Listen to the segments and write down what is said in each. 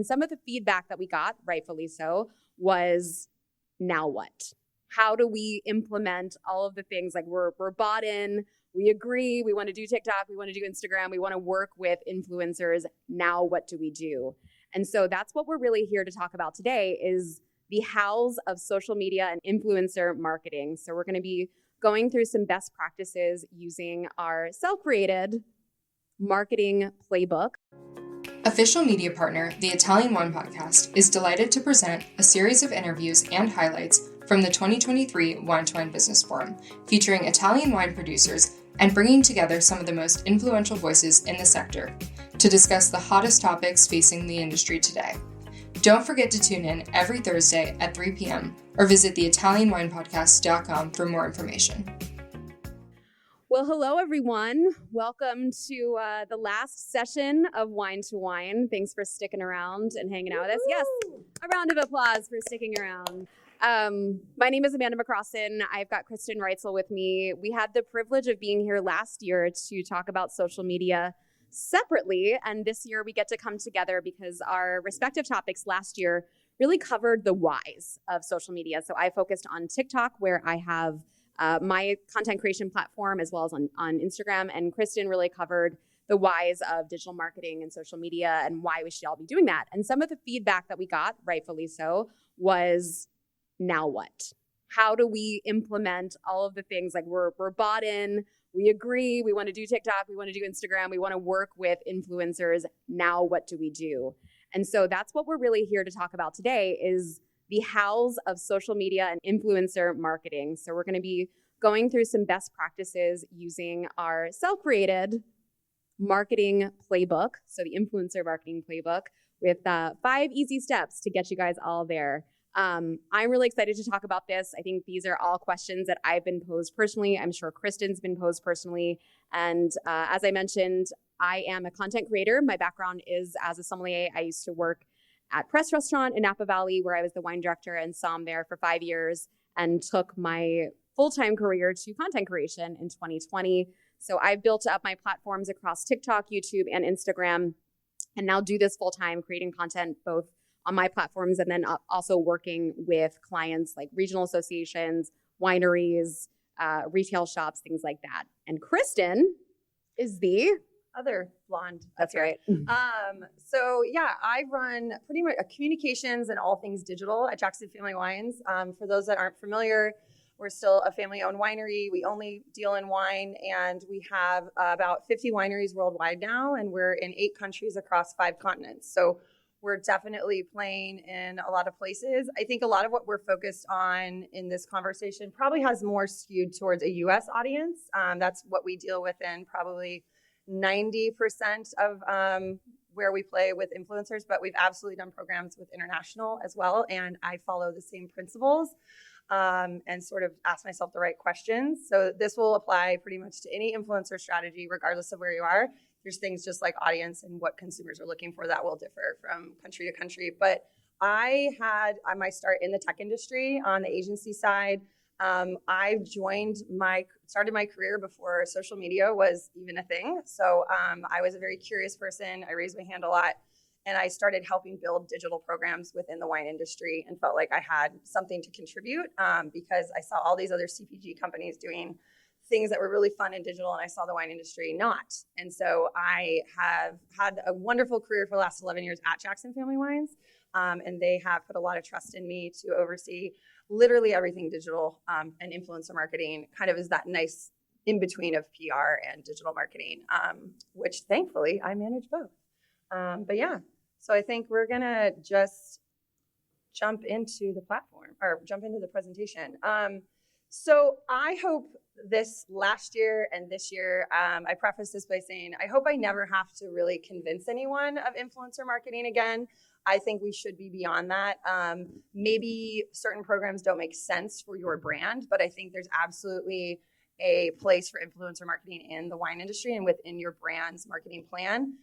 And some of the feedback that we got, rightfully so, was now what? How do we implement all of the things? Like we're bought in, we agree, we want to do TikTok, we want to do Instagram, we want to work with influencers. Now what do we do? And so that's what we're really here to talk about today is the hows of social media and influencer marketing. So we're going to be going through some best practices using our self-created marketing playbook. Official media partner, the Italian Wine Podcast, is delighted to present a series of interviews and highlights from the 2023 Wine2wine Business Forum, featuring Italian wine producers and bringing together some of the most influential voices in the sector to discuss the hottest topics facing the industry today. Don't forget to tune in every Thursday at 3 p.m. or visit theitalianwinepodcast.com for more information. Well, hello, everyone. Welcome to the last session of Wine2wine. Thanks for sticking around and hanging out with us. Yes, a round of applause for sticking around. My name is Amanda McCrossin. I've got Kristen Reitzell with me. We had the privilege of being here last year to talk about social media separately, and this year we get to come together because our respective topics last year really covered the whys of social media. So I focused on TikTok, where I have my content creation platform, as well as on Instagram, and Kristen really covered the whys of digital marketing and social media and why we should all be doing that. And some of the feedback that we got, rightfully so, was now what? How do we implement all of the things? Like we're bought in, we agree, we want to do TikTok, we want to do Instagram, we want to work with influencers. Now what do we do? And so that's what we're really here to talk about today is the hows of social media and influencer marketing. So we're going to be going through some best practices using our self-created marketing playbook, so the influencer marketing playbook, with 5 easy steps to get you guys all there. I'm really excited to talk about this. I think these are all questions that I've been posed personally. I'm sure Kristen's been posed personally. And as I mentioned, I am a content creator. My background is as a sommelier. I used to work at Press Restaurant in Napa Valley, where I was the wine director and som there for 5 years, and took my full-time career to content creation in 2020. So I've built up my platforms across TikTok, YouTube, and Instagram, and now do this full-time, creating content both on my platforms and then also working with clients like regional associations, wineries, retail shops, things like that. And Kristen is the other blonde. That's right. So yeah, I run pretty much communications and all things digital at Jackson Family Wines. For those that aren't familiar, we're still a family-owned winery. We only deal in wine, and we have about 50 wineries worldwide now, and we're in 8 countries across 5 continents. So we're definitely playing in a lot of places. I think a lot of what we're focused on in this conversation probably has more skewed towards a U.S. audience. That's what we deal with in probably 90% of where we play with influencers, but we've absolutely done programs with international as well. And I follow the same principles and sort of ask myself the right questions. So this will apply pretty much to any influencer strategy, regardless of where you are. There's things just like audience and what consumers are looking for that will differ from country to country. But I had my start in the tech industry on the agency side. I started my career before social media was even a thing. So I was a very curious person. I raised my hand a lot. And I started helping build digital programs within the wine industry and felt like I had something to contribute because I saw all these other CPG companies doing things that were really fun and digital, and I saw the wine industry not. And so I have had a wonderful career for the last 11 years at Jackson Family Wines, and they have put a lot of trust in me to oversee literally everything digital and influencer marketing, kind of is that nice in-between of PR and digital marketing, which thankfully I manage both. But yeah, so I think we're going to just jump into the platform or jump into the presentation. So I hope this last year and this year, I preface this by saying, I hope I never have to really convince anyone of influencer marketing again. I think we should be beyond that. Maybe certain programs don't make sense for your brand, but I think there's absolutely a place for influencer marketing in the wine industry and within your brand's marketing plan.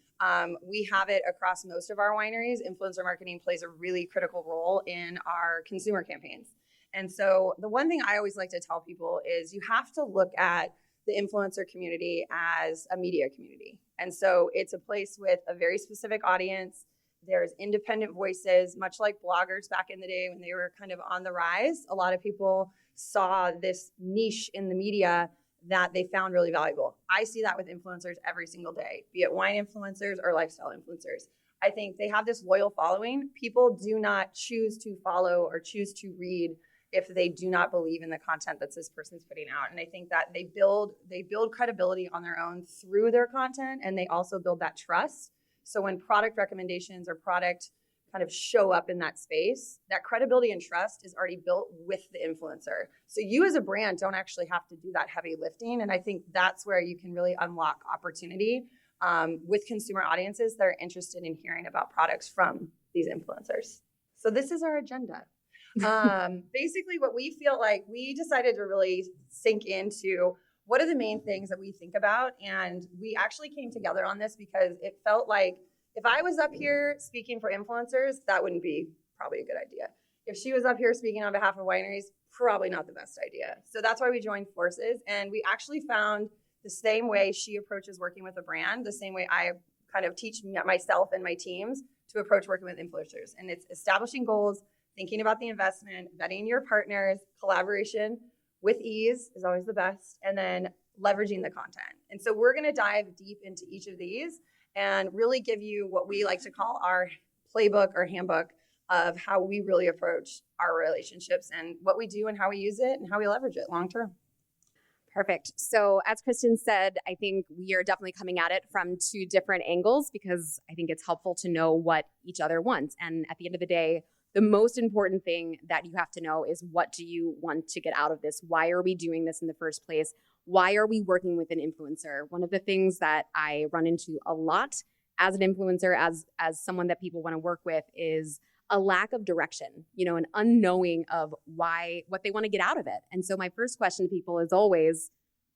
We have it across most of our wineries. Influencer marketing plays a really critical role in our consumer campaigns. And so the one thing I always like to tell people is you have to look at the influencer community as a media community. And so it's a place with a very specific audience There's independent voices, much like bloggers back in the day when they were kind of on the rise. A lot of people saw this niche in the media that they found really valuable. I see that with influencers every single day, be it wine influencers or lifestyle influencers. I think they have this loyal following. People do not choose to follow or choose to read if they do not believe in the content that this person's putting out. And I think that they build credibility on their own through their content, and they also build that trust. So when product recommendations or product kind of show up in that space, that credibility and trust is already built with the influencer. So you as a brand don't actually have to do that heavy lifting. And I think that's where you can really unlock opportunity with consumer audiences that are interested in hearing about products from these influencers. So this is our agenda. Basically, what we feel like, we decided to really sink into what are the main things that we think about. And we actually came together on this because it felt like if I was up here speaking for influencers, that wouldn't be probably a good idea. If she was up here speaking on behalf of wineries, probably not the best idea. So that's why we joined forces. And we actually found the same way she approaches working with a brand, the same way I kind of teach myself and my teams to approach working with influencers. And it's establishing goals, thinking about the investment, vetting your partners, collaboration with ease is always the best, and then leveraging the content. And so we're going to dive deep into each of these and really give you what we like to call our playbook or handbook of how we really approach our relationships and what we do and how we use it and how we leverage it long term. Perfect. So as Kristen said, I think we are definitely coming at it from two different angles because I think it's helpful to know what each other wants. And at the end of the day, the most important thing that you have to know is, what do you want to get out of this? Why are we doing this in the first place? Why are we working with an influencer? One of the things that I run into a lot as an influencer, as someone that people want to work with, is a lack of direction, an unknowing of what they want to get out of it. And so my first question to people is always,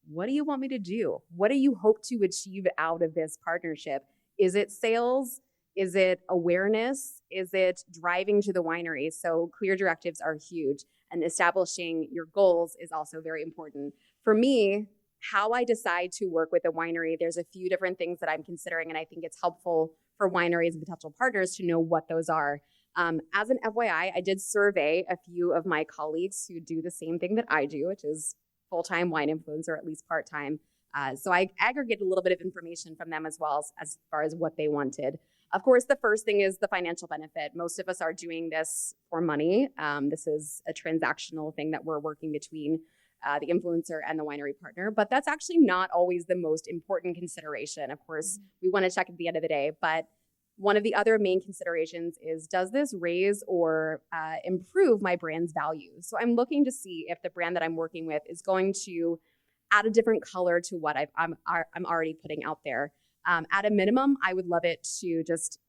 what do you want me to do? What do you hope to achieve out of this partnership? Is it sales? Is it awareness? Is it driving to the winery? So clear directives are huge, and establishing your goals is also very important. For me, how I decide to work with a winery, there's a few different things that I'm considering, and I think it's helpful for wineries and potential partners to know what those are. As an FYI, I did survey a few of my colleagues who do the same thing that I do, which is full-time wine influencer, or at least part-time. So I aggregated a little bit of information from them as well as far as what they wanted. Of course, the first thing is the financial benefit. Most of us are doing this for money. This is a transactional thing that we're working between the influencer and the winery partner, but that's actually not always the most important consideration. Of course, we want to check at the end of the day, but one of the other main considerations is, does this raise or improve my brand's value? So I'm looking to see if the brand that I'm working with is going to add a different color to what I'm already putting out there. At a minimum, I would love it to just,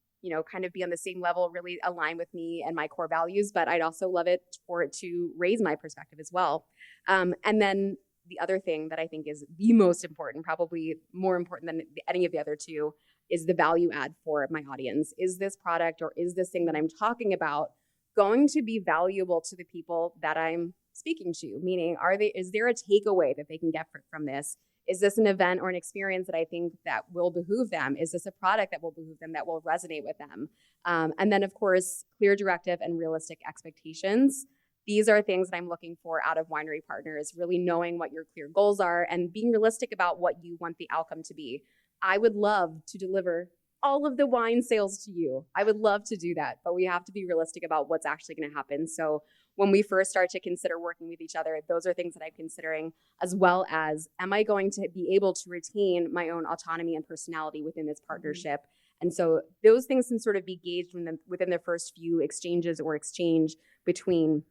kind of be on the same level, really align with me and my core values, but I'd also love it for it to raise my perspective as well. And then the other thing that I think is the most important, probably more important than any of the other two, is the value add for my audience. Is this product or is this thing that I'm talking about going to be valuable to the people that I'm speaking to? Meaning, is there a takeaway that they can get from this? Is this an event or an experience that I think that will behoove them? Is this a product that will behoove them, that will resonate with them? And then, of course, clear directive and realistic expectations. These are things that I'm looking for out of winery partners, really knowing what your clear goals are and being realistic about what you want the outcome to be. I would love to deliver all of the wine sales to you. I would love to do that, but we have to be realistic about what's actually going to happen. So when we first start to consider working with each other, those are things that I'm considering, as well as, am I going to be able to retain my own autonomy and personality within this partnership? And so those things can sort of be gauged within the first few exchanges or exchange between.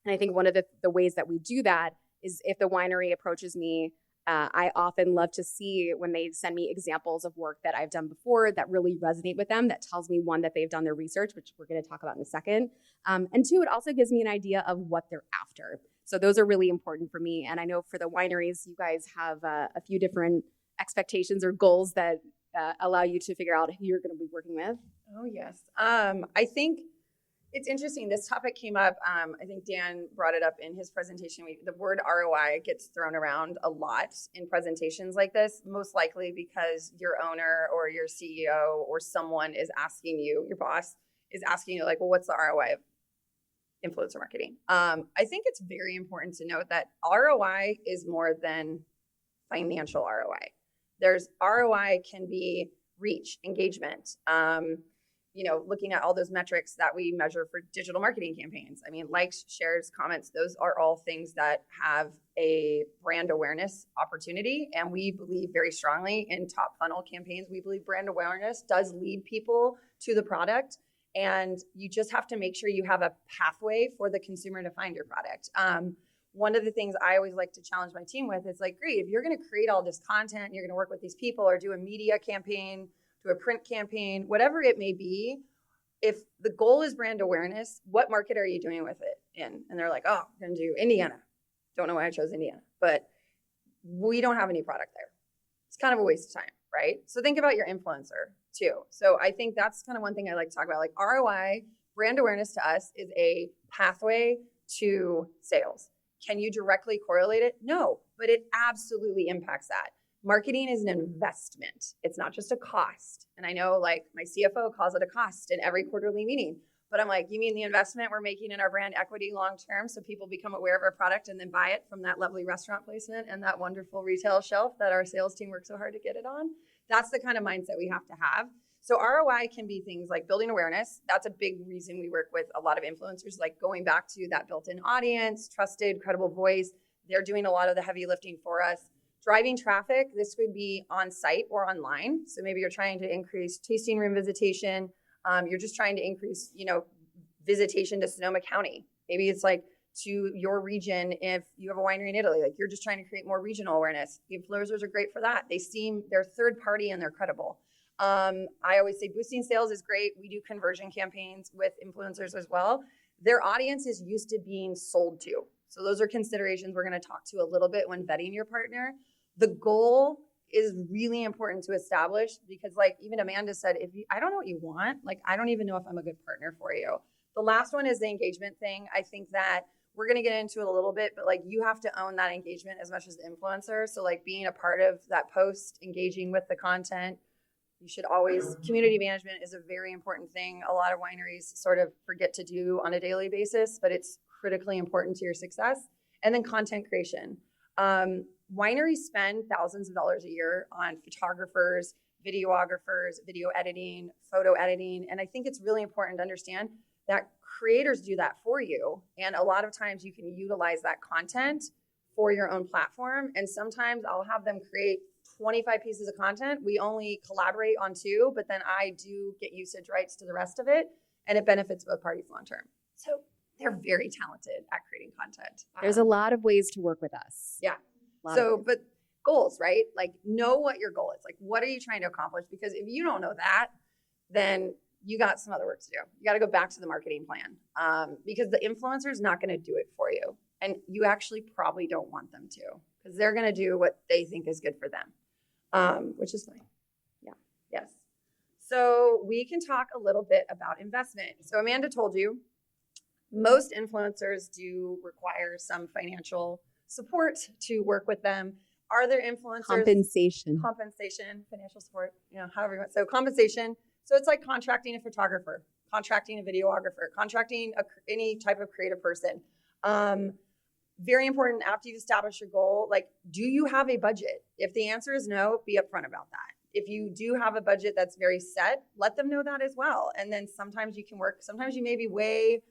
And I think one of the ways that we do that is, if the winery approaches me, I often love to see when they send me examples of work that I've done before that really resonate with them, that tells me, one, that they've done their research, which we're going to talk about in a second. And two, it also gives me an idea of what they're after. So those are really important for me. And I know for the wineries, you guys have a few different expectations or goals that allow you to figure out who you're going to be working with. Oh, yes. I think It's interesting. This topic came up. I think Dan brought it up in his presentation. The word ROI gets thrown around a lot in presentations like this, most likely because your owner or your CEO or someone is asking you, your boss is asking you, like, well, what's the ROI of influencer marketing? I think it's very important to note that ROI is more than financial ROI. There's ROI can be reach, engagement, looking at all those metrics that we measure for digital marketing campaigns. I mean, likes, shares, comments, those are all things that have a brand awareness opportunity. And we believe very strongly in top funnel campaigns. We believe brand awareness does lead people to the product. And you just have to make sure you have a pathway for the consumer to find your product. One of the things I always like to challenge my team with is like, great, if you're going to create all this content, you're going to work with these people or do a media campaign, do a print campaign, whatever it may be, if the goal is brand awareness, what market are you doing with it in? And they're like, oh, I'm going to do Indiana. Don't know why I chose Indiana, but we don't have any product there. It's kind of a waste of time, right? So think about your influencer too. So I think that's kind of one thing I like to talk about. Like ROI, brand awareness to us is a pathway to sales. Can you directly correlate it? No, but it absolutely impacts that. Marketing is an investment. It's not just a cost. And I know like my CFO calls it a cost in every quarterly meeting, but I'm like, you mean the investment we're making in our brand equity long-term so people become aware of our product and then buy it from that lovely restaurant placement and that wonderful retail shelf that our sales team works so hard to get it on? That's the kind of mindset we have to have. So ROI can be things like building awareness. That's a big reason we work with a lot of influencers, like going back to that built-in audience, trusted, credible voice. They're doing a lot of the heavy lifting for us. Driving traffic, this could be on site or online. So maybe you're trying to increase tasting room visitation. You're just trying to increase, visitation to Sonoma County. Maybe it's like to your region if you have a winery in Italy. Like you're just trying to create more regional awareness. The influencers are great for that. They're third party and they're credible. I always say boosting sales is great. We do conversion campaigns with influencers as well. Their audience is used to being sold to. So those are considerations we're going to talk to a little bit when vetting your partner. The goal is really important to establish because like even Amanda said, I don't know what you want, like I don't even know if I'm a good partner for you. The last one is the engagement thing. I think that we're going to get into it a little bit, but like you have to own that engagement as much as the influencer. So like being a part of that post, engaging with the content, you should always, community management is a very important thing. A lot of wineries sort of forget to do on a daily basis, but it's critically important to your success. And then content creation. Wineries spend thousands of dollars a year on photographers, videographers, video editing, photo editing. And I think it's really important to understand that creators do that for you. And a lot of times you can utilize that content for your own platform. And sometimes I'll have them create 25 pieces of content. We only collaborate on 2, but then I do get usage rights to the rest of it. And it benefits both parties long term. So they're very talented at creating content. There's a lot of ways to work with us. Yeah. So, but goals, right? Like know what your goal is. Like, what are you trying to accomplish? Because if you don't know that, then you got some other work to do. You got to go back to the marketing plan because the influencer is not going to do it for you. And you actually probably don't want them to because they're going to do what they think is good for them, which is fine. Yeah. Yes. So we can talk a little bit about investment. So Amanda told you most influencers do require some financial support to work with them. Are there influencers? Compensation, financial support, however you want. So compensation. So it's like contracting a photographer, contracting a videographer, contracting any type of creative person. Very important after you've established your goal, like, do you have a budget? If the answer is no, be upfront about that. If you do have a budget that's very set, let them know that as well. And then sometimes you can work, sometimes you may be way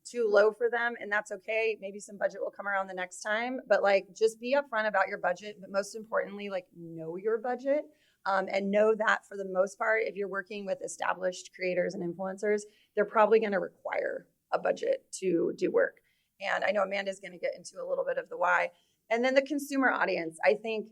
too low for them and that's okay. Maybe some budget will come around the next time, but like just be upfront about your budget. But most importantly, like know your budget and know that for the most part, if you're working with established creators and influencers, they're probably going to require a budget to do work. And I know Amanda's going to get into a little bit of the why. And then the consumer audience. I think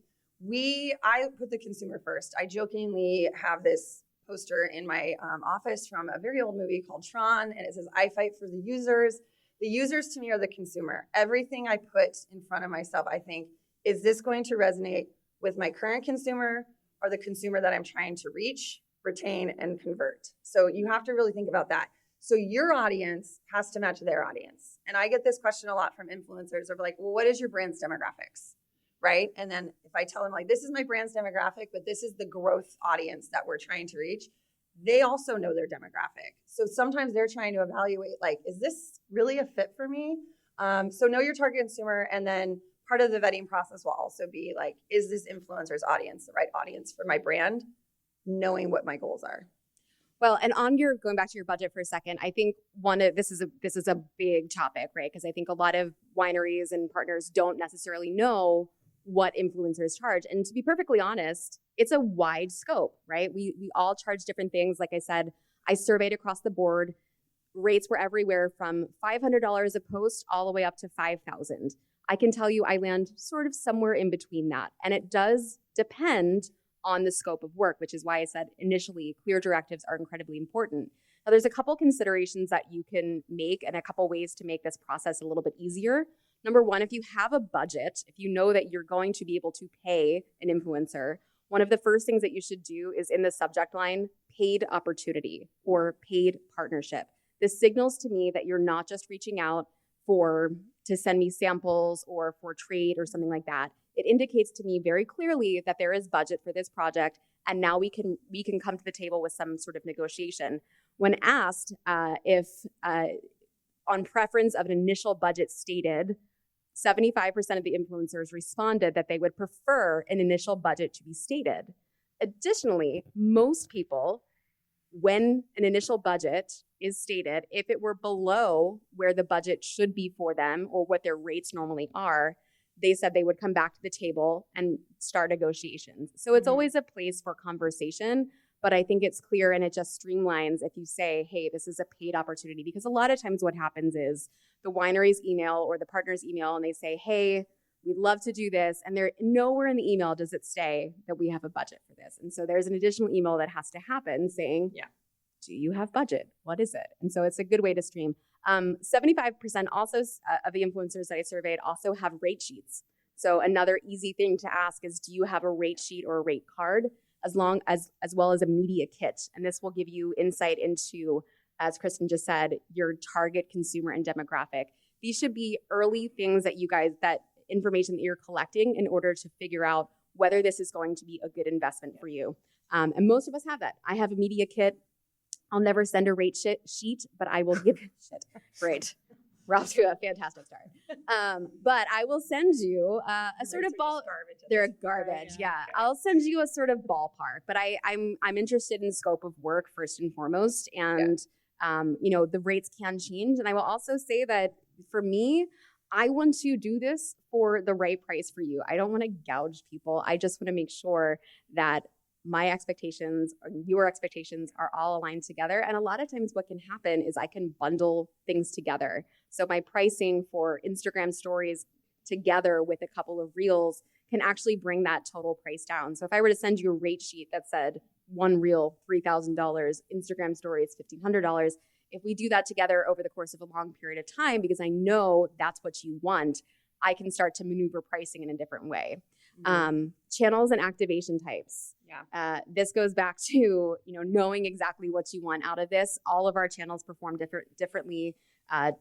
I put the consumer first. I jokingly have this poster in my office from a very old movie called Tron, and it says, I fight for the users. The users to me are the consumer. Everything I put in front of myself, I think, is this going to resonate with my current consumer or the consumer that I'm trying to reach, retain, and convert? So you have to really think about that. So your audience has to match their audience. And I get this question a lot from influencers of like, well, what is your brand's demographics? Right? And then if I tell them like, this is my brand's demographic, but this is the growth audience that we're trying to reach, they also know their demographic. So sometimes they're trying to evaluate like, is this really a fit for me? So know your target consumer. And then part of the vetting process will also be like, is this influencer's audience the right audience for my brand? Knowing what my goals are. Well, and going back to your budget for a second, I think this is a big topic, right? Because I think a lot of wineries and partners don't necessarily know what influencers charge. And to be perfectly honest, it's a wide scope, right? We all charge different things. Like I said, I surveyed across the board. Rates were everywhere from $500 a post all the way up to $5,000. I can tell you I land sort of somewhere in between that. And it does depend on the scope of work, which is why I said initially clear directives are incredibly important. Now, there's a couple considerations that you can make and a couple ways to make this process a little bit easier. Number one, if you have a budget, if you know that you're going to be able to pay an influencer, one of the first things that you should do is in the subject line, paid opportunity or paid partnership. This signals to me that you're not just reaching out to send me samples or for trade or something like that. It indicates to me very clearly that there is budget for this project, and now we can come to the table with some sort of negotiation. When asked if on preference of an initial budget stated, 75% of the influencers responded that they would prefer an initial budget to be stated. Additionally, most people, when an initial budget is stated, if it were below where the budget should be for them or what their rates normally are, they said they would come back to the table and start negotiations. So it's always a place for conversation, but I think it's clear and it just streamlines if you say, hey, this is a paid opportunity. Because a lot of times what happens is the wineries email or the partners email and they say, hey, we'd love to do this. And there nowhere in the email does it say that we have a budget for this. And so there's an additional email that has to happen saying, do you have budget? What is it? And so it's a good way to stream. 75% also of the influencers that I surveyed also have rate sheets. So another easy thing to ask is, do you have a rate sheet or a rate card, as well as a media kit? And this will give you insight into, as Kristen just said, your target consumer and demographic. These should be early things that information that you're collecting in order to figure out whether this is going to be a good investment for you. And most of us have that. I have a media kit. I'll never send a rate sheet, but I will give shit. Great. We're off to a fantastic start. But I will send you a sort of ball. They're garbage. Yeah. I'll send you a sort of ballpark, but I'm interested in scope of work first and foremost. And, the rates can change. And I will also say that for me, I want to do this for the right price for you. I don't want to gouge people. I just want to make sure that my expectations, your expectations are all aligned together. And a lot of times what can happen is I can bundle things together. So my pricing for Instagram stories together with a couple of reels can actually bring that total price down. So if I were to send you a rate sheet that said one reel, $3,000, Instagram stories, $1,500, if we do that together over the course of a long period of time, because I know that's what you want, I can start to maneuver pricing in a different way. Channels and activation types. This goes back to, knowing exactly what you want out of this. All of our channels perform differently.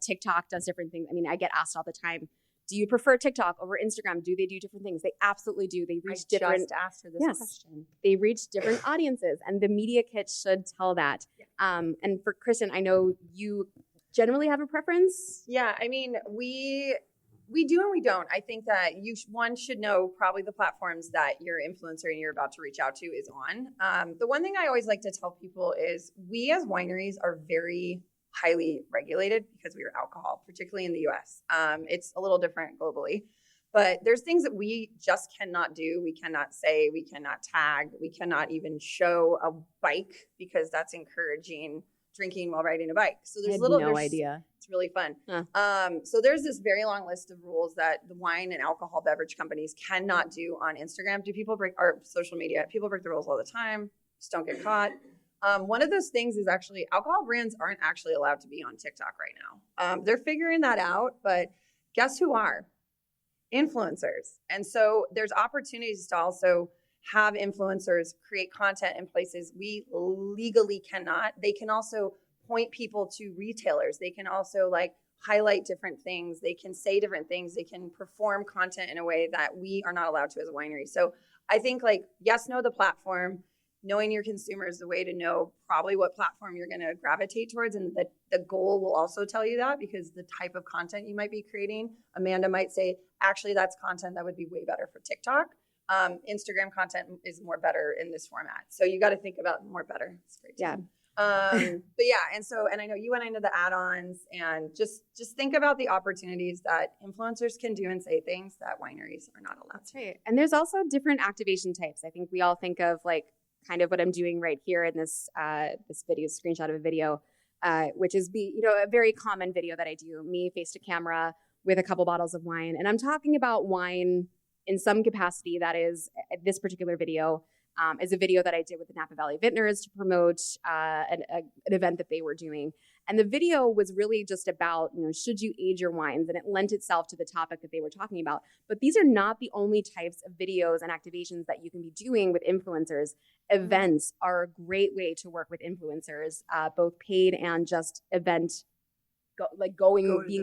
TikTok does different things. I mean, I get asked all the time, do you prefer TikTok over Instagram? Do they do different things? They absolutely do. They reach different. I just asked her this question. They reach different audiences, and the media kit should tell that. And for Kristen, I know you generally have a preference. Yeah, I mean, we do and we don't. I think that one should know probably the platforms that your influencer and you're about to reach out to is on. The one thing I always like to tell people is we as wineries are very highly regulated because we are alcohol, particularly in the US. It's a little different globally, but there's things that we just cannot do. We cannot say, we cannot tag, we cannot even show a bike because that's encouraging drinking while riding a bike. So there's no idea. It's really fun. So there's this very long list of rules that the wine and alcohol beverage companies cannot do on Instagram. Or social media? People break the rules all the time. Just don't get caught. One of those things is actually alcohol brands aren't actually allowed to be on TikTok right now. They're figuring that out, but guess who are? Influencers. And so there's opportunities to also have influencers create content in places we legally cannot. They can also point people to retailers. They can also like highlight different things. They can say different things. They can perform content in a way that we are not allowed to as a winery. So I think like, yes, know the platform. Knowing your consumer is the way to know probably what platform you're going to gravitate towards. And the goal will also tell you that, because the type of content you might be creating, Amanda might say, actually, that's content that would be way better for TikTok. Instagram content is more better in this format. So you got to think about more better. It's great. Yeah. But yeah. And I know you went into the add-ons, and just think about the opportunities that influencers can do and say things that wineries are not allowed to. Right. And there's also different activation types. I think we all think of like kind of what I'm doing right here in this this video, screenshot of a video, which is a very common video that I do, me face to camera with a couple bottles of wine. And I'm talking about wine in some capacity. That is, this particular video is a video that I did with the Napa Valley Vintners to promote an event that they were doing. And the video was really just about, should you age your wines? And it lent itself to the topic that they were talking about. But these are not the only types of videos and activations that you can be doing with influencers. Events are a great way to work with influencers, both paid and just being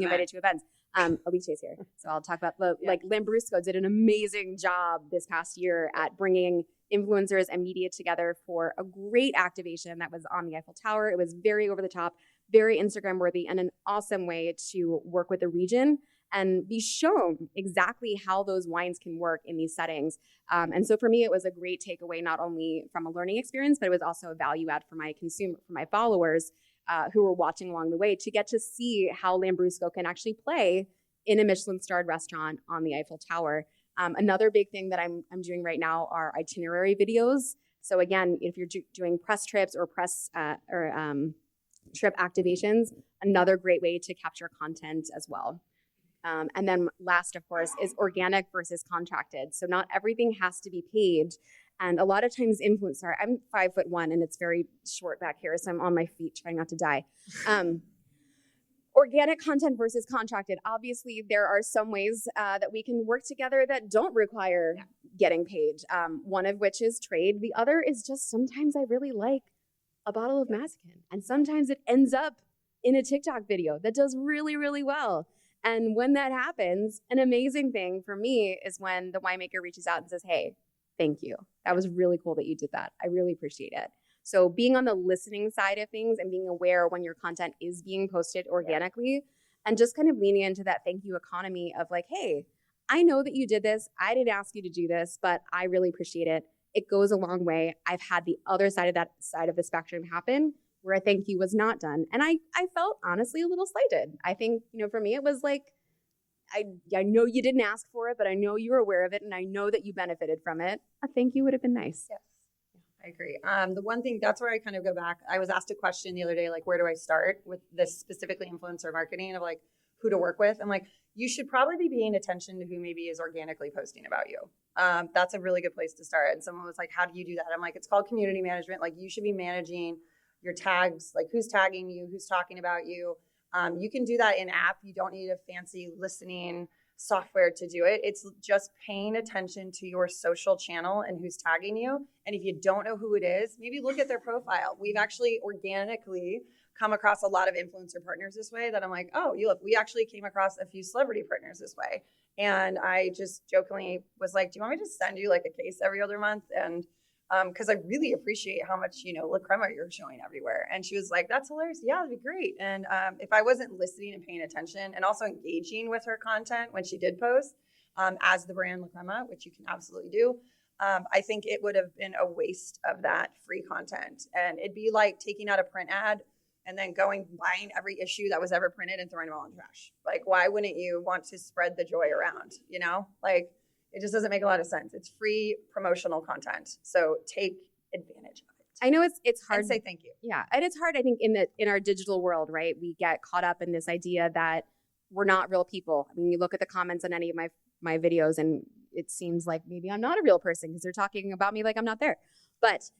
invited to events. Alicia's here, so I'll talk about like Lambrusco did an amazing job this past year at bringing influencers and media together for a great activation that was on the Eiffel Tower. It was very over the top, very Instagram worthy, and an awesome way to work with the region and be shown exactly how those wines can work in these settings. And so for me, it was a great takeaway, not only from a learning experience, but it was also a value add for my followers who were watching along the way, to get to see how Lambrusco can actually play in a Michelin-starred restaurant on the Eiffel Tower. Another big thing that I'm doing right now are itinerary videos. So again, if you're doing press trips or trip activations, another great way to capture content as well. And then last, of course, is organic versus contracted. So not everything has to be paid. And a lot of times influencer, I'm 5'1" and it's very short back here, so I'm on my feet trying not to die. Organic content versus contracted. Obviously, there are some ways that we can work together that don't require getting paid. One of which is trade. The other is just sometimes I really like a bottle of Mazakin. And sometimes it ends up in a TikTok video that does really, really well. And when that happens, an amazing thing for me is when the winemaker reaches out and says, hey, thank you. That was really cool that you did that. I really appreciate it. So being on the listening side of things and being aware when your content is being posted organically and just kind of leaning into that thank you economy of like, hey, I know that you did this. I didn't ask you to do this, but I really appreciate it. It goes a long way. I've had the other side of the spectrum happen where a thank you was not done. And I felt honestly a little slighted. I think, for me, it was like, I know you didn't ask for it, but I know you were aware of it and I know that you benefited from it. A thank you would have been nice. Yes, I agree. The one thing, that's where I kind of go back. I was asked a question the other day, like, where do I start with this specifically influencer marketing of like who to work with? I'm like, you should probably be paying attention to who maybe is organically posting about you. That's a really good place to start. And someone was like, how do you do that? I'm like, it's called community management. Like you should be managing your tags, like who's tagging you, who's talking about you. You can do that in app. You don't need a fancy listening software to do it. It's just paying attention to your social channel and who's tagging you. And if you don't know who it is, maybe look at their profile. We've actually organically come across a lot of influencer partners this way that I'm like, oh, you look, we actually came across a few celebrity partners this way. And I just jokingly was like, do you want me to send you like a case every other month? And because I really appreciate how much, La Crema you're showing everywhere. And she was like, that's hilarious. Yeah, that'd be great. And if I wasn't listening and paying attention and also engaging with her content when she did post as the brand La Crema, which you can absolutely do, I think it would have been a waste of that free content. And it'd be like taking out a print ad and then buying every issue that was ever printed and throwing them all in the trash. Like, why wouldn't you want to spread the joy around, Like, it just doesn't make a lot of sense. It's free promotional content. So take advantage of it. I know it's hard. And say thank you. Yeah. And it's hard, I think, in our digital world, right? We get caught up in this idea that we're not real people. I mean, you look at the comments on any of my videos and it seems like maybe I'm not a real person because they're talking about me like I'm not there. But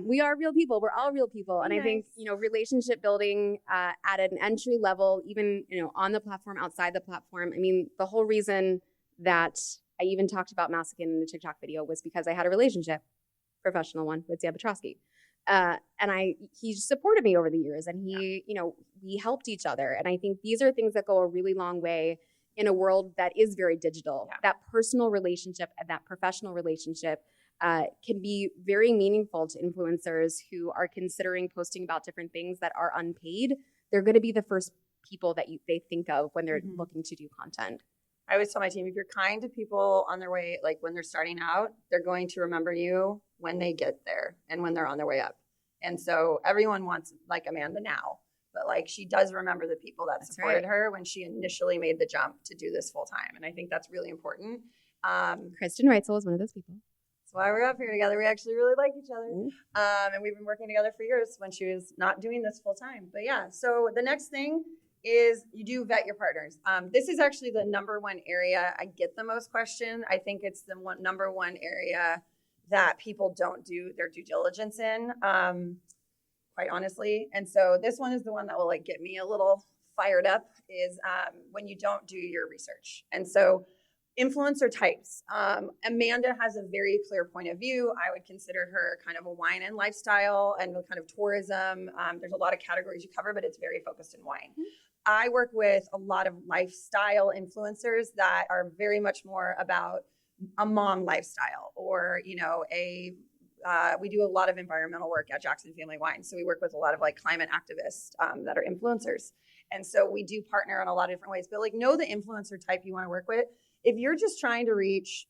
we are real people. We're all real people. And nice. I think, relationship building at an entry level, even, on the platform, outside the platform. I mean, the whole reason that I even talked about Mazakin in the TikTok video was because I had a relationship, professional one, with Dan Petrosky. He supported me over the years, and we helped each other. And I think these are things that go a really long way in a world that is very digital. Yeah. That personal relationship and that professional relationship can be very meaningful to influencers who are considering posting about different things that are unpaid. They're going to be the first people that they think of when they're looking to do content. I always tell my team, if you're kind to people on their way, like when they're starting out, they're going to remember you when they get there and when they're on their way up. And so everyone wants like Amanda now, but like she does remember the people that supported her when she initially made the jump to do this full time. And I think that's really important. Kristen Reitzell is one of those people. That's why we're up here together. We actually really like each other. And we've been working together for years when she was not doing this full time. But yeah, so the next thing is you do vet your partners. This is actually the number one area I get the most question. I think it's the number one area that people don't do their due diligence in, quite honestly. And so this one is the one that will like get me a little fired up is when you don't do your research. And so influencer types. Amanda has a very clear point of view. I would consider her kind of a wine and lifestyle and kind of tourism. There's a lot of categories you cover, but it's very focused in wine. I work with a lot of lifestyle influencers that are very much more about a mom lifestyle or, we do a lot of environmental work at Jackson Family Wine. So we work with a lot of like climate activists that are influencers. And so we do partner in a lot of different ways, but like know the influencer type you want to work with. If you're just trying to reach,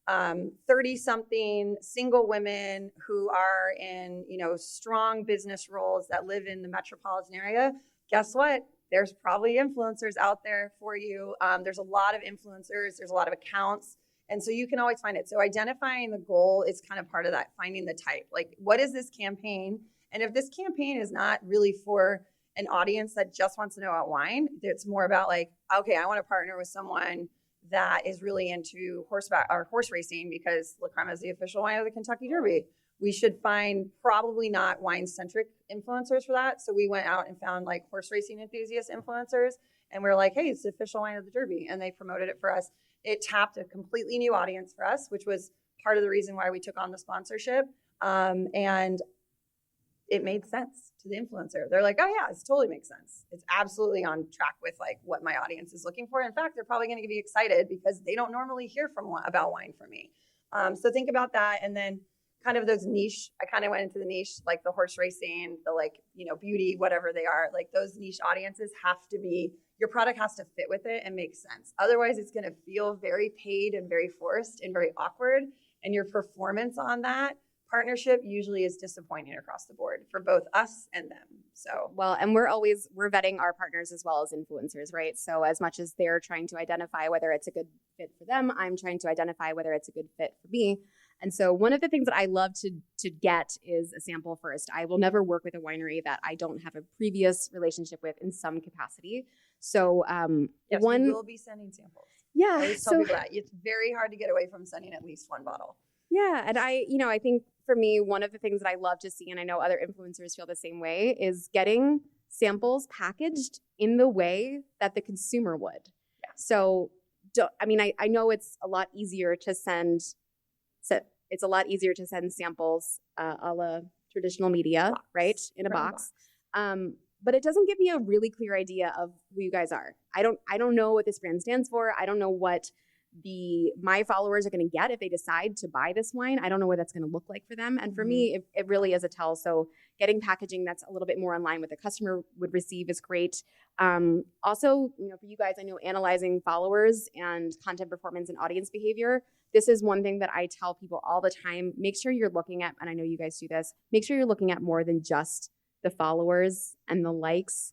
30-something single women who are in, strong business roles that live in the metropolitan area, guess what? There's probably influencers out there for you. There's a lot of influencers. There's a lot of accounts. And so you can always find it. So identifying the goal is kind of part of that, finding the type. Like, what is this campaign? And if this campaign is not really for an audience that just wants to know about wine, it's more about like, okay, I want to partner with someone that is really into horse racing because La Crema is the official wine of the Kentucky Derby. We should find probably not wine-centric influencers for that. So we went out and found like horse racing enthusiast influencers. And we were like, hey, it's the official wine of the Derby. And they promoted it for us. It tapped a completely new audience for us, which was part of the reason why we took on the sponsorship. And it made sense to the influencer. They're like, oh yeah, it totally makes sense. It's absolutely on track with like what my audience is looking for. In fact, they're probably going to be excited because they don't normally hear about wine from me. So think about that. And then kind of those niche, I kind of went into the niche, like the horse racing, the like, beauty, whatever they are, like those niche audiences have to be, your product has to fit with it and make sense. Otherwise it's going to feel very paid and very forced and very awkward. And your performance on that partnership usually is disappointing across the board for both us and them. So, well, and we're vetting our partners as well as influencers, right? So as much as they're trying to identify whether it's a good fit for them, I'm trying to identify whether it's a good fit for me. And so one of the things that I love to get is a sample first. I will never work with a winery that I don't have a previous relationship with in some capacity. So yes, we will be sending samples. Yeah. I always tell people that. It's very hard to get away from sending at least one bottle. Yeah. And I think for me, one of the things that I love to see, and I know other influencers feel the same way, is getting samples packaged in the way that the consumer would. Yeah. So, I know it's a lot easier to send samples a la traditional media, right? In a box. But it doesn't give me a really clear idea of who you guys are. I don't know what this brand stands for. I don't know what my followers are going to get if they decide to buy this wine. I don't know what that's going to look like for them. And for me, it really is a tell. So getting packaging that's a little bit more in line with the customer would receive is great. Also, for you guys, I know analyzing followers and content performance and audience behavior. This is one thing that I tell people all the time. Make sure you're looking at, and I know you guys do this, make sure you're looking at more than just the followers and the likes.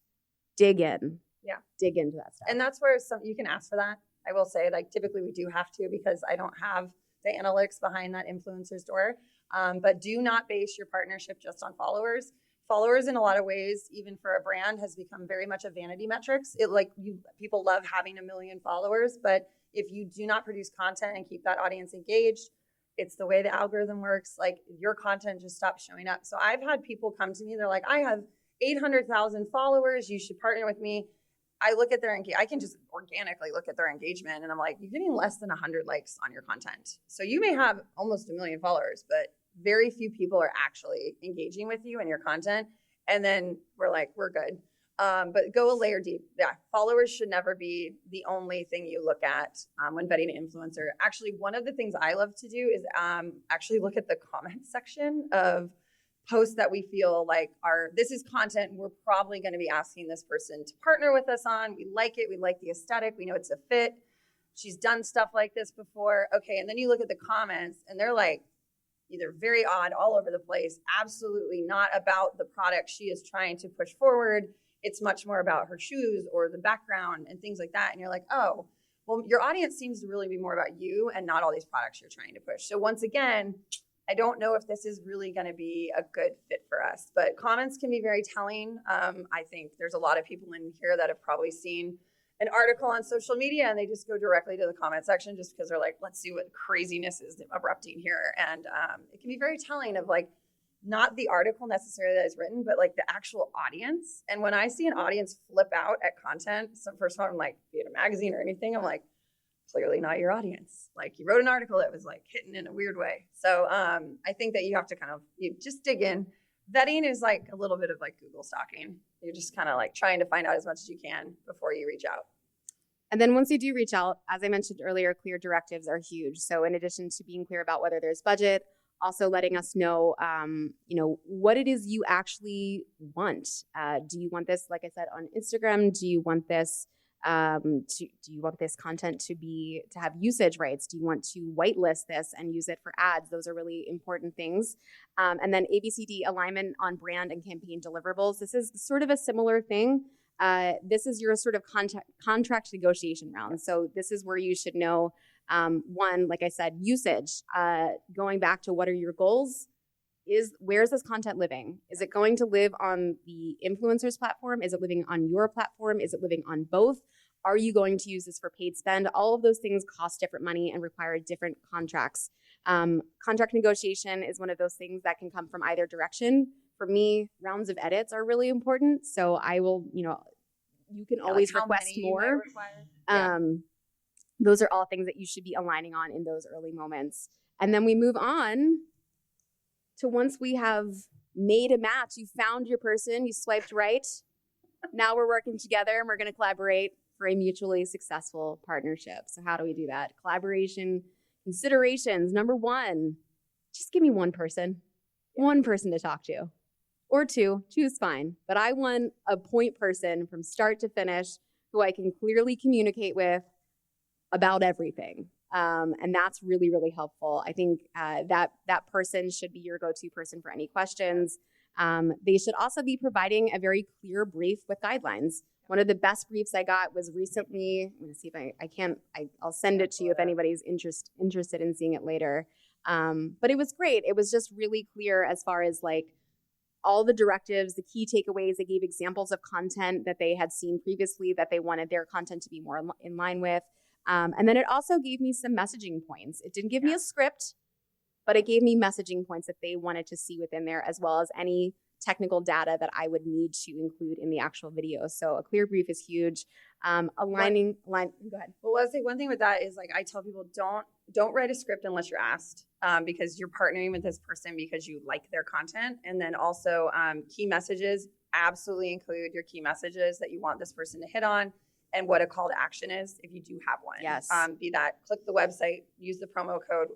Dig in. Yeah. Dig into that stuff. And that's where you can ask for that. I will say, like, typically we do have to because I don't have the analytics behind that influencer's door. But do not base your partnership just on followers. Followers, in a lot of ways, even for a brand, has become very much a vanity metrics. People love having 1 million followers, but if you do not produce content and keep that audience engaged, it's the way the algorithm works. Like, your content just stops showing up. So I've had people come to me. They're like, I have 800,000 followers. You should partner with me. I look at I can just organically look at their engagement, and I'm like, you're getting less than 100 likes on your content. So you may have almost 1 million followers, but very few people are actually engaging with you and your content. And then we're like, we're good. But go a layer deep. Yeah. Followers should never be the only thing you look at when vetting an influencer. Actually, one of the things I love to do is actually look at the comment section of posts that we feel like this is content we're probably going to be asking this person to partner with us on. We like it. We like the aesthetic. We know it's a fit. She's done stuff like this before. Okay. And then you look at the comments and they're like either very odd, all over the place, absolutely not about the product she is trying to push forward. It's much more about her shoes or the background and things like that. And you're like, oh, well, your audience seems to really be more about you and not all these products you're trying to push. So once again, I don't know if this is really going to be a good fit for us, but comments can be very telling. I think there's a lot of people in here that have probably seen an article on social media and they just go directly to the comment section just because they're like, let's see what craziness is erupting here. And it can be very telling of like, not the article necessarily that is written, but like the actual audience. And when I see an audience flip out at content, so first of all, I'm like, be it a magazine or anything, I'm like, clearly not your audience. Like you wrote an article that was like hitting in a weird way. So I think that you have to you just dig in. Vetting is like a little bit of like Google stalking. You're just kind of like trying to find out as much as you can before you reach out. And then once you do reach out, as I mentioned earlier, clear directives are huge. So in addition to being clear about whether there's budget, also letting us know, what it is you actually want. Do you want this, like I said, on Instagram? Do you want this? Do you want this content to have usage rights? Do you want to whitelist this and use it for ads? Those are really important things. And then ABCD, alignment on brand and campaign deliverables. This is sort of a similar thing. This is your sort of contract negotiation round. So this is where you should know, one, like I said, usage, going back to what are your goals? Where's this content living? Is it going to live on the influencer's platform? Is it living on your platform? Is it living on both? Are you going to use this for paid spend? All of those things cost different money and require different contracts. Contract negotiation is one of those things that can come from either direction. For me, rounds of edits are really important. So I will, you can always request more. Those are all things that you should be aligning on in those early moments. And then we move on to once we have made a match, you found your person, you swiped right. Now we're working together and we're going to collaborate for a mutually successful partnership. So how do we do that? Collaboration considerations. Number one, just give me one person to talk to, or two is fine. But I want a point person from start to finish who I can clearly communicate with about everything. And that's really, really helpful. I think that person should be your go-to person for any questions. They should also be providing a very clear brief with guidelines. One of the best briefs I got was recently. I'm going to see if I'll send it to you if anybody's interested in seeing it later. But it was great. It was just really clear as far as like all the directives, the key takeaways. They gave examples of content that they had seen previously that they wanted their content to be more in line with. And then it also gave me some messaging points. It didn't give me a script, but it gave me messaging points that they wanted to see within there, as well as any technical data that I would need to include in the actual video. So a clear brief is huge. Go ahead. Well, I'll say one thing with that is like I tell people don't write a script unless you're asked, because you're partnering with this person because you like their content. And then also key messages, absolutely include your key messages that you want this person to hit on and what a call to action is if you do have one. Yes. Be that click the website, use the promo code,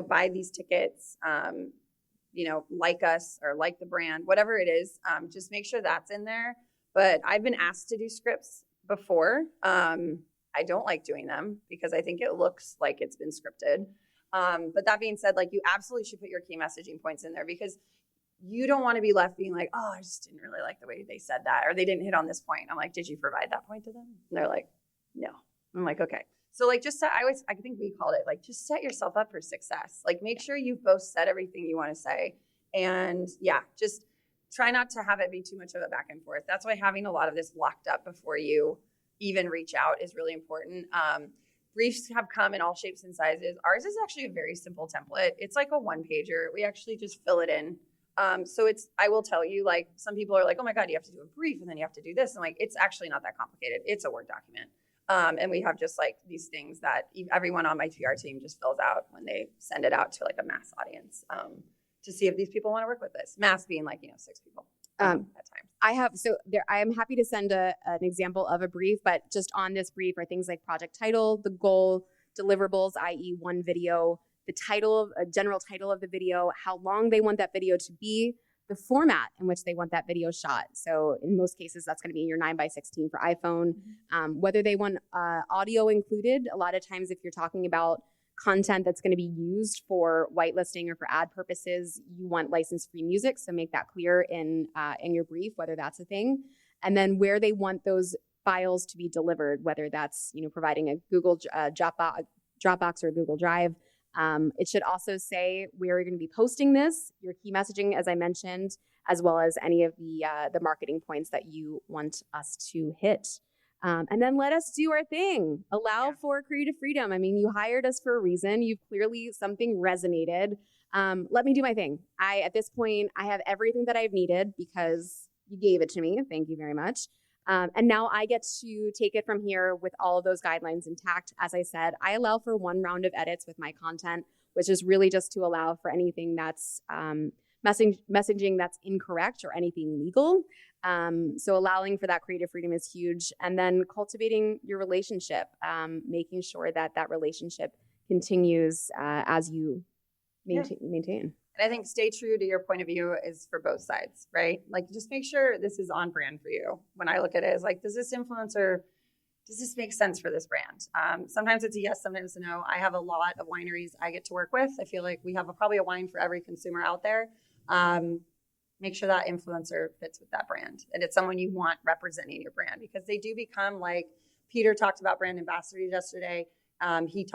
buy these tickets, like us or like the brand, whatever it is, just make sure that's in there. But I've been asked to do scripts before. I don't like doing them because I think it looks like it's been scripted. But that being said, like you absolutely should put your key messaging points in there because you don't want to be left being like, oh, I just didn't really like the way they said that, or they didn't hit on this point. I'm like, did you provide that point to them? And they're like, no. I'm like, okay. So like I think we called it like, just set yourself up for success. Like make sure you've both said everything you want to say. And just try not to have it be too much of a back and forth. That's why having a lot of this locked up before you even reach out is really important. Briefs have come in all shapes and sizes. Ours is actually a very simple template. It's like a one pager. We actually just fill it in. So I will tell you, like some people are like, oh my God, you have to do a brief and then you have to do this. I'm like, it's actually not that complicated. It's a Word document. And we have just like these things that everyone on my PR team just fills out when they send it out to like a mass audience to see if these people want to work with this. Mass being like, 6 people at times. I am happy to send an example of a brief, but just on this brief are things like project title, the goal, deliverables, i.e. one video, the title, a general title of the video, how long they want that video to be, the format in which they want that video shot. So in most cases, that's going to be your 9:16 for iPhone. Whether they want audio included, a lot of times if you're talking about content that's going to be used for whitelisting or for ad purposes, you want license-free music. So make that clear in your brief, whether that's a thing. And then where they want those files to be delivered, whether that's providing a Google Dropbox or a Google Drive. It should also say where you're going to be posting this, your key messaging, as I mentioned, as well as any of the marketing points that you want us to hit. And then let us do our thing. Allow for creative freedom. I mean, you hired us for a reason. You've clearly, something resonated. Let me do my thing. At this point, I have everything that I've needed because you gave it to me. Thank you very much. And now I get to take it from here with all of those guidelines intact. As I said, I allow for 1 round of edits with my content, which is really just to allow for anything that's messaging that's incorrect or anything legal. So allowing for that creative freedom is huge. And then cultivating your relationship, making sure that relationship continues as you maintain. And I think stay true to your point of view is for both sides, right? Like just make sure this is on brand for you. When I look at it, it's like, does this make sense for this brand? Sometimes it's a yes, sometimes a no. I have a lot of wineries I get to work with. I feel like we have probably a wine for every consumer out there. Make sure that influencer fits with that brand. And it's someone you want representing your brand because they do become like Peter talked about brand ambassadors yesterday. He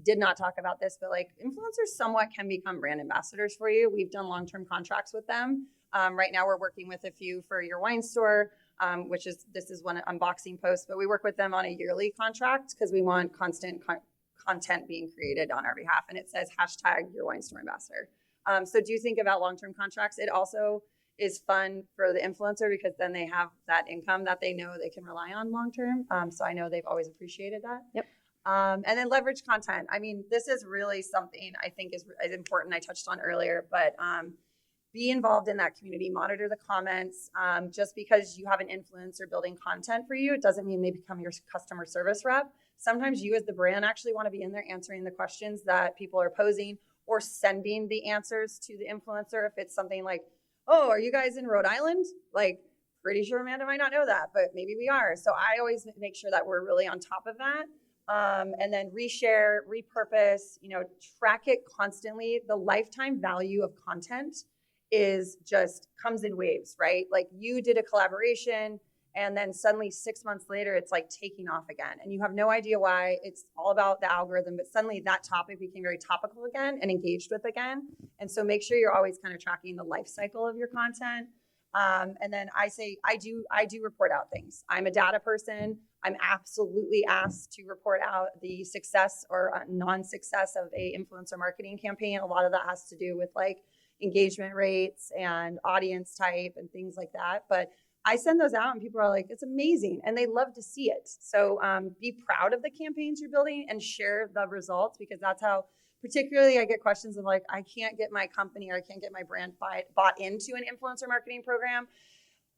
did not talk about this, but like influencers somewhat can become brand ambassadors for you. We've done long-term contracts with them. Right now we're working with a few for your wine store, this is one unboxing post, but we work with them on a yearly contract because we want constant content being created on our behalf. And it says hashtag your wine store ambassador. So do think about long-term contracts. It also is fun for the influencer because then they have that income that they know they can rely on long-term. So I know they've always appreciated that. Yep. And then leverage content. I mean, this is really something I think is important. I touched on earlier, but be involved in that community, monitor the comments. Just because you have an influencer building content for you, it doesn't mean they become your customer service rep. Sometimes you as the brand actually want to be in there answering the questions that people are posing or sending the answers to the influencer. If it's something like, oh, are you guys in Rhode Island? Like, pretty sure Amanda might not know that, but maybe we are. So I always make sure that we're really on top of that. And then reshare, repurpose, track it constantly. The lifetime value of content comes in waves, right? Like you did a collaboration and then suddenly 6 months later, it's like taking off again. And you have no idea why. It's all about the algorithm, but suddenly that topic became very topical again and engaged with again. And so make sure you're always kind of tracking the life cycle of your content. And then I do report out things. I'm a data person. I'm absolutely asked to report out the success or non-success of a influencer marketing campaign. A lot of that has to do with like engagement rates and audience type and things like that. But I send those out and people are like, it's amazing. And they love to see it. So be proud of the campaigns you're building and share the results because that's how, particularly I get questions of like, I can't get my company or I can't get my brand bought into an influencer marketing program.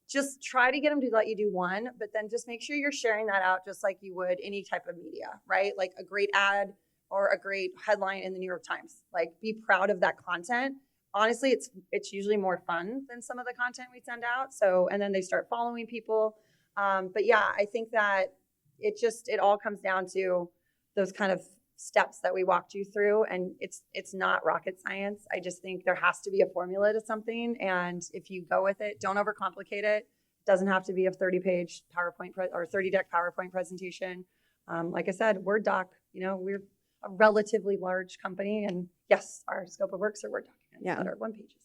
Just try to get them to let you do one, but then just make sure you're sharing that out just like you would any type of media, right? Like a great ad or a great headline in the New York Times. Like be proud of that content. Honestly, it's usually more fun than some of the content we send out. So, and then they start following people. But yeah, I think that it all comes down to those kind of steps that we walked you through. And it's not rocket science. I just think there has to be a formula to something. And if you go with it, don't overcomplicate it. It doesn't have to be a 30-page PowerPoint or 30-deck PowerPoint presentation. Like I said, Word doc, we're a relatively large company. And yes, our scope of works are Word documents that are 1 pages.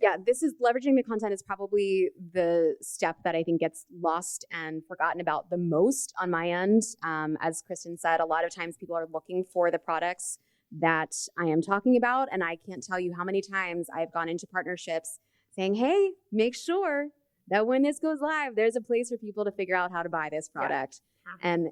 Yeah, this is leveraging the content is probably the step that I think gets lost and forgotten about the most on my end. As Kristen said, a lot of times people are looking for the products that I am talking about. And I can't tell you how many times I've gone into partnerships saying, hey, make sure that when this goes live, there's a place for people to figure out how to buy this product. Yeah. And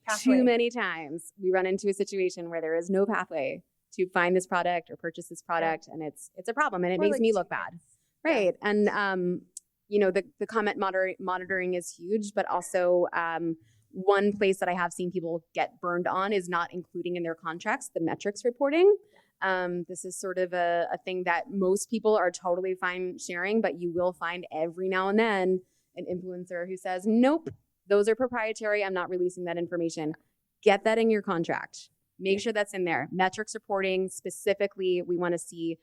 Pathway. too many times we run into a situation where there is no pathway to find this product or purchase this product, and it's a problem, and it makes me look bad. Right. And, the comment monitoring is huge, but also one place that I have seen people get burned on is not including in their contracts the metrics reporting. This is sort of a thing that most people are totally fine sharing, but you will find every now and then an influencer who says, nope, those are proprietary. I'm not releasing that information. Get that in your contract. Make sure that's in there. Metrics reporting specifically, we want to see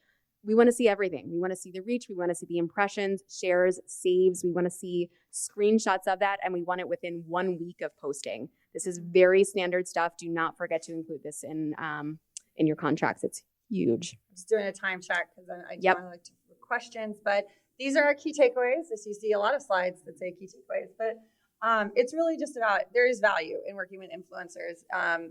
everything. We want to see the reach. We want to see the impressions, shares, saves. We want to see screenshots of that, and we want it within 1 week of posting. This is very standard stuff. Do not forget to include this in your contracts. It's huge. I'm just doing a time check because I don't like to questions, but these are our key takeaways. As you see a lot of slides that say key takeaways, but it's really just about, there is value in working with influencers.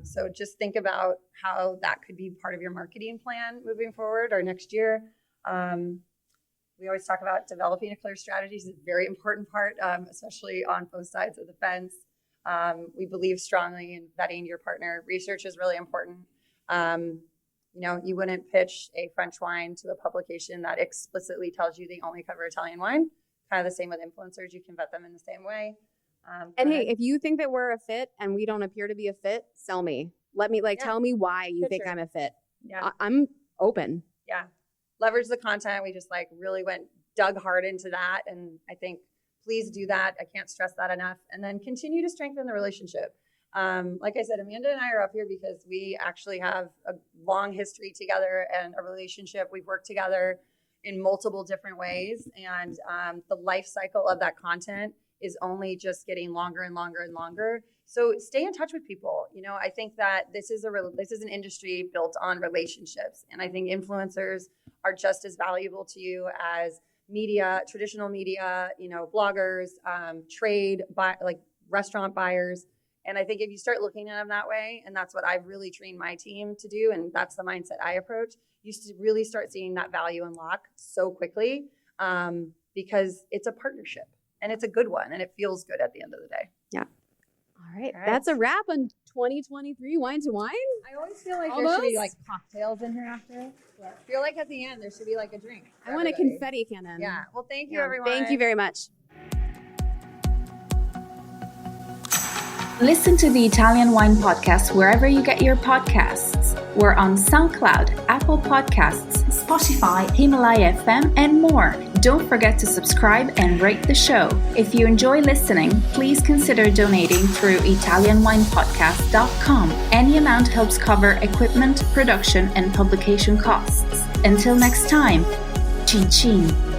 So just think about how that could be part of your marketing plan moving forward or next year. We always talk about developing a clear strategy is a very important part, especially on both sides of the fence. We believe strongly in vetting your partner. Research is really important. You wouldn't pitch a French wine to a publication that explicitly tells you they only cover Italian wine. Kind of the same with influencers. You can vet them in the same way. And hey, if you think that we're a fit and we don't appear to be a fit, sell me. Let me tell me why you think I'm a fit. Yeah. I'm open. Yeah. Leverage the content. We just really dug hard into that. And I think please do that. I can't stress that enough. And then continue to strengthen the relationship. Like I said, Amanda and I are up here because we actually have a long history together and a relationship. We've worked together in multiple different ways. And the life cycle of that content is only just getting longer and longer and longer. So stay in touch with people. I think that this is an industry built on relationships. And I think influencers are just as valuable to you as media, traditional media, bloggers, restaurant buyers. And I think if you start looking at them that way, and that's what I've really trained my team to do, and that's the mindset I approach, you really start seeing that value unlock so quickly because it's a partnership. And it's a good one, and it feels good at the end of the day. Yeah. All right. That's a wrap on 2023 Wine to Wine. I always feel like there should be cocktails in here after. I feel like at the end there should be a drink. I want a confetti cannon. Yeah. Well, thank you, everyone. Thank you very much. Listen to the Italian Wine Podcast wherever you get your podcasts. We're on SoundCloud, Apple Podcasts, Spotify, Himalaya FM, and more. Don't forget to subscribe and rate the show. If you enjoy listening, please consider donating through ItalianWinePodcast.com. Any amount helps cover equipment, production, and publication costs. Until next time, cin cin.